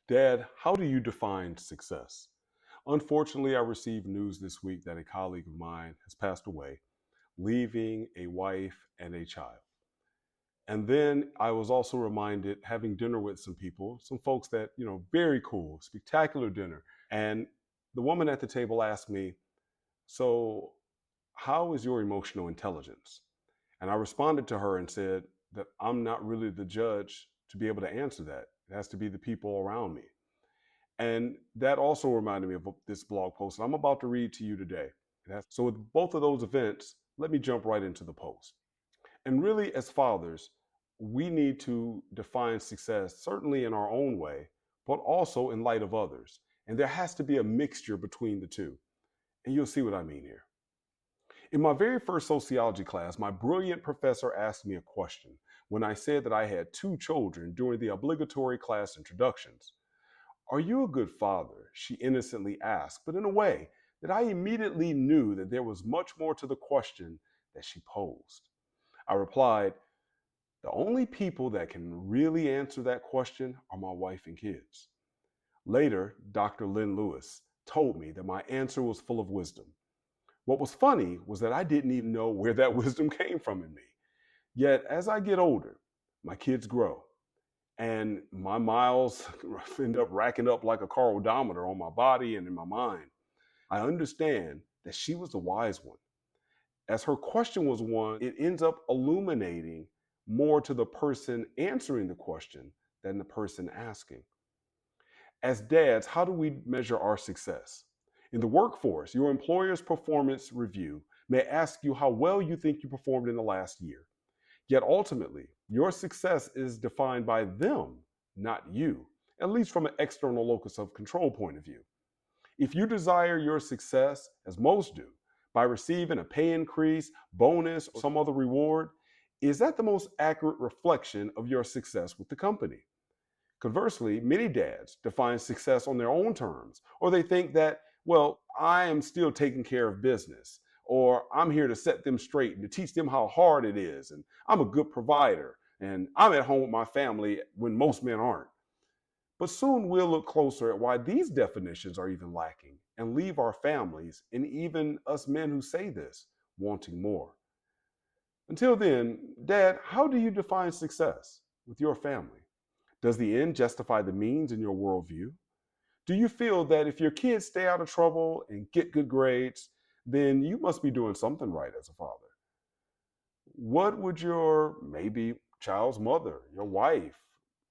Dad, how do you define success? Unfortunately, I received news this week that a colleague of mine has passed away, leaving a wife and a child. And then I was also reminded, having dinner with some people, some folks that, very cool, spectacular dinner. And the woman at the table asked me, "So, how is your emotional intelligence?" And I responded to her and said that I'm not really the judge to be able to answer that. It has to be the people around me. And that also reminded me of this blog post I'm about to read to you today. So, with both of those events, let me jump right into the post. And really, as fathers, we need to define success, certainly in our own way, but also in light of others. And there has to be a mixture between the two. And you'll see what I mean here. In my very first sociology class, my brilliant professor asked me a question when I said that I had two children during the obligatory class introductions. "Are you a good father?" she innocently asked, but in a way that I immediately knew that there was much more to the question that she posed. I replied, "The only people that can really answer that question are my wife and kids." Later, Dr. Lynn Lewis told me that my answer was full of wisdom. What was funny was that I didn't even know where that wisdom came from in me. Yet, as I get older, my kids grow and my miles end up racking up like a car odometer on my body and in my mind. I understand that she was the wise one. As her question was one, it ends up illuminating more to the person answering the question than the person asking. As dads, how do we measure our success? In the workforce, your employer's performance review may ask you how well you think you performed in the last year. Yet ultimately, your success is defined by them, not you, at least from an external locus of control point of view. If you desire your success, as most do, by receiving a pay increase, bonus, or some other reward, is that the most accurate reflection of your success with the company? Conversely, many dads define success on their own terms, or they think that, well, I am still taking care of business, or I'm here to set them straight and to teach them how hard it is, and I'm a good provider, and I'm at home with my family when most men aren't. But soon we'll look closer at why these definitions are even lacking and leave our families, and even us men who say this, wanting more. Until then, Dad, how do you define success with your family? Does the end justify the means in your worldview? Do you feel that if your kids stay out of trouble and get good grades, then you must be doing something right as a father? What would your maybe child's mother, your wife,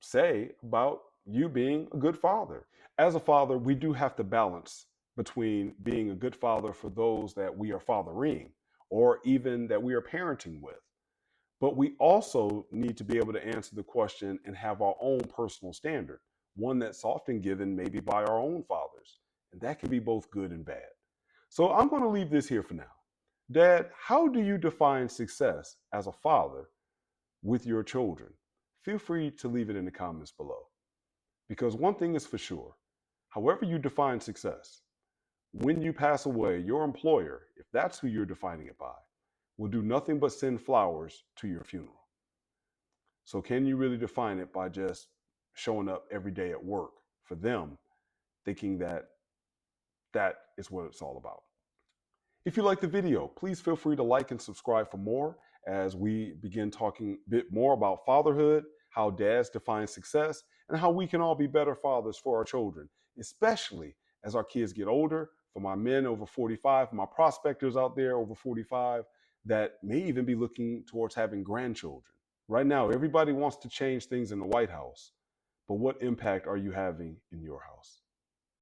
say about you being a good father? As a father, we do have to balance between being a good father for those that we are fathering or even that we are parenting with. But we also need to be able to answer the question and have our own personal standard, one that's often given maybe by our own fathers. And that can be both good and bad. So I'm going to leave this here for now. Dad, how do you define success as a father with your children? Feel free to leave it in the comments below. Because one thing is for sure, however you define success, when you pass away, your employer, if that's who you're defining it by, will do nothing but send flowers to your funeral. So can you really define it by just showing up every day at work for them, thinking that that is what it's all about? If you like the video, please feel free to like and subscribe for more as we begin talking a bit more about fatherhood, how dads define success, and how we can all be better fathers for our children, especially as our kids get older, for my men over 45, my prospectors out there over 45 that may even be looking towards having grandchildren. Right now, everybody wants to change things in the White House, but what impact are you having in your house?